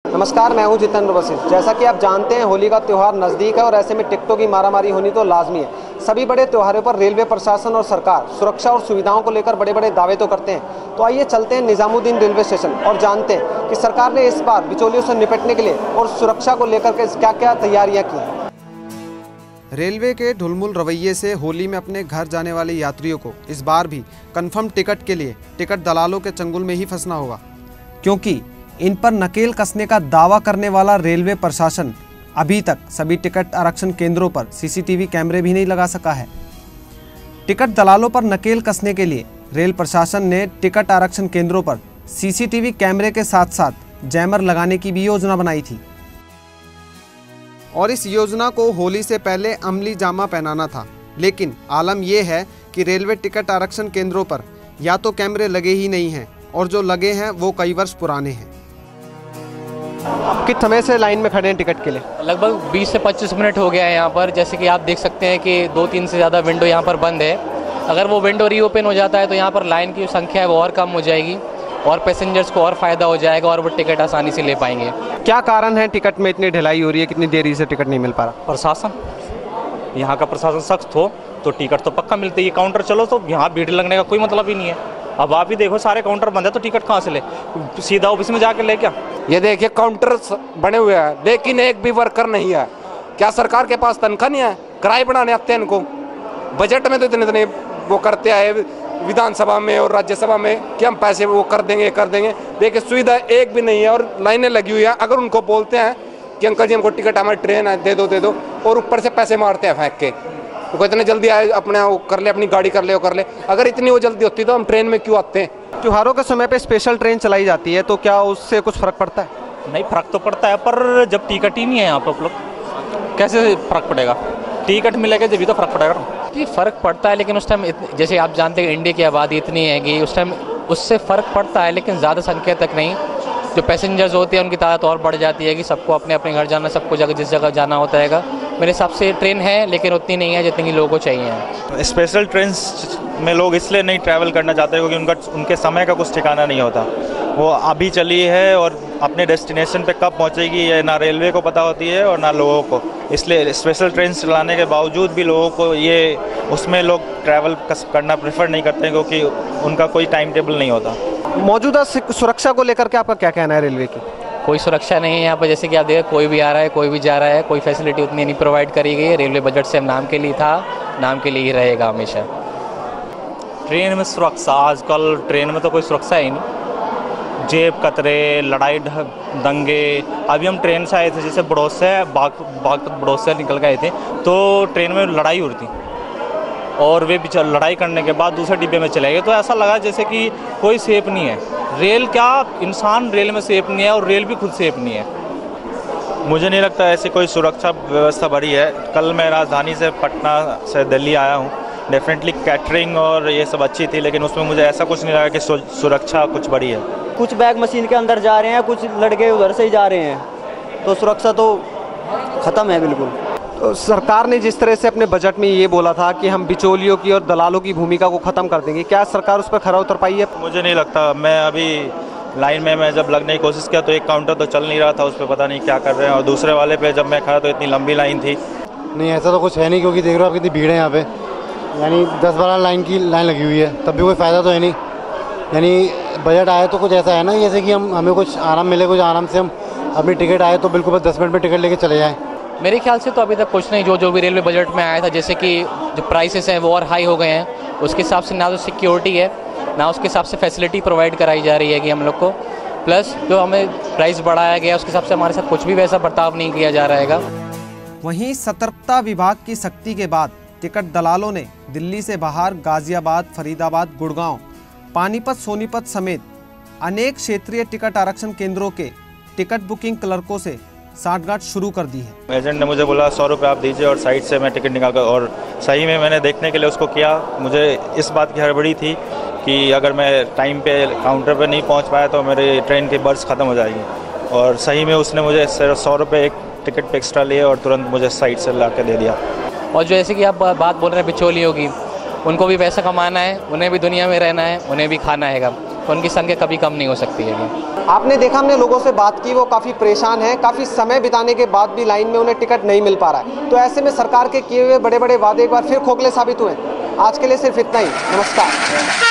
नमस्कार, मैं हूं जितेंद्र वशिष्ठ। जैसा कि आप जानते हैं, होली का त्यौहार नज़दीक है और ऐसे में टिकटों की मारामारी होनी तो लाजमी है। सभी बड़े त्योहारों पर रेलवे प्रशासन और सरकार सुरक्षा और सुविधाओं को लेकर बड़े बड़े दावे तो करते हैं। तो आइए चलते हैं निजामुद्दीन रेलवे स्टेशन और जानते हैं कि सरकार ने इस बार बिचौलियों से निपटने के लिए और सुरक्षा को लेकर के क्या क्या तैयारियाँ की हैं। रेलवे के ढुलमुल रवैये से होली में अपने घर जाने वाले यात्रियों को इस बार भी कन्फर्म टिकट के लिए टिकट दलालों के चंगुल में ही फंसना होगा, क्योंकि इन पर नकेल कसने का दावा करने वाला रेलवे प्रशासन अभी तक सभी टिकट आरक्षण केंद्रों पर सीसीटीवी कैमरे भी नहीं लगा सका है। टिकट दलालों पर नकेल कसने के लिए रेल प्रशासन ने टिकट आरक्षण केंद्रों पर सीसीटीवी कैमरे के साथ साथ जैमर लगाने की भी योजना बनाई थी और इस योजना को होली से पहले अमली जामा पहनाना था। लेकिन आलम यह है कि रेलवे टिकट आरक्षण केंद्रों पर या तो कैमरे लगे ही नहीं हैं और जो लगे हैं वो कई वर्ष पुराने हैं। किस समय से लाइन में खड़े हैं टिकट के लिए? लगभग 20 से 25 मिनट हो गया है यहाँ पर। जैसे कि आप देख सकते हैं कि 2-3 से ज़्यादा विंडो यहाँ पर बंद है। अगर वो विंडो रीओपन हो जाता है तो यहाँ पर लाइन की संख्या है वो और कम हो जाएगी और पैसेंजर्स को और फ़ायदा हो जाएगा और वो टिकट आसानी से ले पाएंगे। क्या कारण है टिकट में इतनी ढिलाई हो रही है, कितनी देरी से टिकट नहीं मिल पा रहा? प्रशासन, यहाँ का प्रशासन सख्त हो तो टिकट तो पक्का मिलती है। काउंटर चलो तो यहाँ भीड़ लगने का कोई मतलब ही नहीं है। अब आप ही देखो, सारे काउंटर बंद है तो टिकट कहाँ से ले? सीधा ऑफिस में जाके ले क्या? ये देखिए काउंटर बने हुए हैं लेकिन एक भी वर्कर नहीं है। क्या सरकार के पास तनख्वाह नहीं है? किराए बढ़ाने आते हैं इनको। बजट में तो इतने वो करते आए विधानसभा में और राज्यसभा में कि हम पैसे वो कर देंगे। देखिए सुविधा एक भी नहीं है और लाइनें लगी हुई है। अगर उनको बोलते हैं कि अंकल जी हमको टिकट हमारी ट्रेन है दे दो और ऊपर से पैसे मारते हैं फेंक के। तो इतने जल्दी आए अपने वो कर ले, अपनी गाड़ी कर ले। अगर इतनी वो जल्दी होती तो हम ट्रेन में क्यों आते हैं? त्योहारों के समय पे स्पेशल ट्रेन चलाई जाती है तो क्या उससे कुछ फर्क पड़ता है? नहीं, फर्क तो पड़ता है, पर जब टिकट ही नहीं है यहाँ पर उपलब्ध कैसे फर्क पड़ेगा? टिकट मिलेगा जब भी तो फर्क पड़ेगा। जी फर्क पड़ता है, लेकिन उस टाइम जैसे आप जानते हैं इंडिया की आबादी इतनी है कि उस टाइम उससे फ़र्क पड़ता है, लेकिन ज़्यादा संख्या तक नहीं। जो पैसेंजर्स होते हैं उनकी तादाद और बढ़ जाती है कि सबको अपने अपने घर जाना, सबको जिस जगह जाना होता है। मेरे हिसाब से ट्रेन है लेकिन उतनी नहीं है जितनी लोगों को चाहिए। स्पेशल ट्रेन में लोग इसलिए नहीं ट्रैवल करना चाहते क्योंकि उनके समय का कुछ ठिकाना नहीं होता। वो अभी चली है और अपने डेस्टिनेशन पे कब पहुंचेगी ये ना रेलवे को पता होती है और ना लोगों को। इसलिए स्पेशल ट्रेन चलाने के बावजूद भी लोगों को उसमें लोग ट्रैवल करना प्रेफर नहीं करते क्योंकि उनका कोई टाइम टेबल नहीं होता। मौजूदा सुरक्षा को लेकर के आपका क्या कहना है रेलवे की? कोई सुरक्षा नहीं है यहाँ पर। जैसे कि आप देखें, कोई भी आ रहा है, कोई भी जा रहा है, कोई फैसिलिटी उतनी नहीं प्रोवाइड करी गई है। रेलवे बजट से नाम के लिए था, नाम के लिए ही रहेगा हमेशा। ट्रेन में सुरक्षा, आजकल ट्रेन में तो कोई सुरक्षा ही नहीं। जेब कतरे, लड़ाई दंगे। अभी हम ट्रेन से आए थे, जैसे बड़ौद से बाग तक बड़ौद से निकल गए थे तो ट्रेन में लड़ाई हो रही थी और वे लड़ाई करने के बाद दूसरे डिब्बे में चले गए। तो ऐसा लगा जैसे कि कोई सेफ नहीं है। रेल क्या, इंसान रेल में सेफ नहीं है और रेल भी खुद सेफ नहीं है। मुझे नहीं लगता ऐसी कोई सुरक्षा व्यवस्था बढ़ी है। कल मैं राजधानी से पटना से दिल्ली आया हूँ। डेफिनेटली कैटरिंग और ये सब अच्छी थी, लेकिन उसमें मुझे ऐसा कुछ नहीं लगा कि सुरक्षा कुछ बढ़ी है। कुछ बैग मशीन के अंदर जा रहे हैं, कुछ लड़के उधर से ही जा रहे हैं, तो सुरक्षा तो ख़त्म है बिल्कुल। तो सरकार ने जिस तरह से अपने बजट में ये बोला था कि हम बिचौलियों की और दलालों की भूमिका को ख़त्म कर देंगे, क्या सरकार उस पर खरा उतर पाई है? मुझे नहीं लगता। मैं अभी लाइन में मैं जब लगने की कोशिश किया तो एक काउंटर तो चल नहीं रहा था, उस पर पता नहीं क्या कर रहे हैं, और दूसरे वाले पे जब मैं खड़ा तो इतनी लंबी लाइन थी। नहीं, ऐसा तो कुछ है नहीं, क्योंकि देख रहे हो आप कितनी भीड़ है यहाँ पे। यानी 10-12 लाइन लगी हुई है, तब भी कोई फ़ायदा तो है नहीं। यानी बजट आए तो कुछ ऐसा है ना, जैसे कि हमें कुछ आराम मिले, कुछ आराम से हम अपनी टिकट आए तो बिल्कुल बस 10 मिनट में टिकट लेके चले जाएँ। मेरे ख्याल से तो अभी तक कुछ नहीं। जो भी रेलवे बजट में आया था, जैसे कि जो प्राइसेस हैं वो और हाई हो गए हैं, उसके हिसाब से ना तो सिक्योरिटी है ना उसके हिसाब से फैसिलिटी प्रोवाइड कराई जा रही है कि हम लोग को। प्लस जो हमें प्राइस बढ़ाया गया उसके हिसाब से हमारे साथ कुछ भी वैसा बर्ताव नहीं किया जा रहेगा। वहीं सतर्कता विभाग की सख्ती के बाद टिकट दलालों ने दिल्ली से बाहर गाजियाबाद, फरीदाबाद, गुड़गांव, पानीपत, सोनीपत समेत अनेक क्षेत्रीय टिकट आरक्षण केंद्रों के टिकट बुकिंग क्लर्कों से साठगांठ शुरू कर दी है। एजेंट ने मुझे बोला 100 रुपये आप दीजिए और साइड से मैं टिकट निकाल कर, और सही में मैंने देखने के लिए उसको किया। मुझे इस बात की हड़बड़ी थी कि अगर मैं टाइम पे काउंटर पे नहीं पहुंच पाया तो मेरी ट्रेन की बर्थ ख़त्म हो जाएगी, और सही में उसने मुझे सिर्फ 100 रुपये एक टिकट पे एक्स्ट्रा लिए और तुरंत मुझे साइड से ला के दे दिया। और जो जैसे कि आप बात बोल रहे हैं बिचौलियों की, उनको भी पैसा कमाना है, उन्हें भी दुनिया में रहना है, उन्हें भी खाना है। तो उनकी संख्या कभी कम नहीं हो सकती है। आपने देखा, हमने लोगों से बात की, वो काफ़ी परेशान हैं, काफ़ी समय बिताने के बाद भी लाइन में उन्हें टिकट नहीं मिल पा रहा है। तो ऐसे में सरकार के किए हुए बड़े बड़े वादे एक बार फिर खोखले साबित हुए। आज के लिए सिर्फ इतना ही। नमस्कार।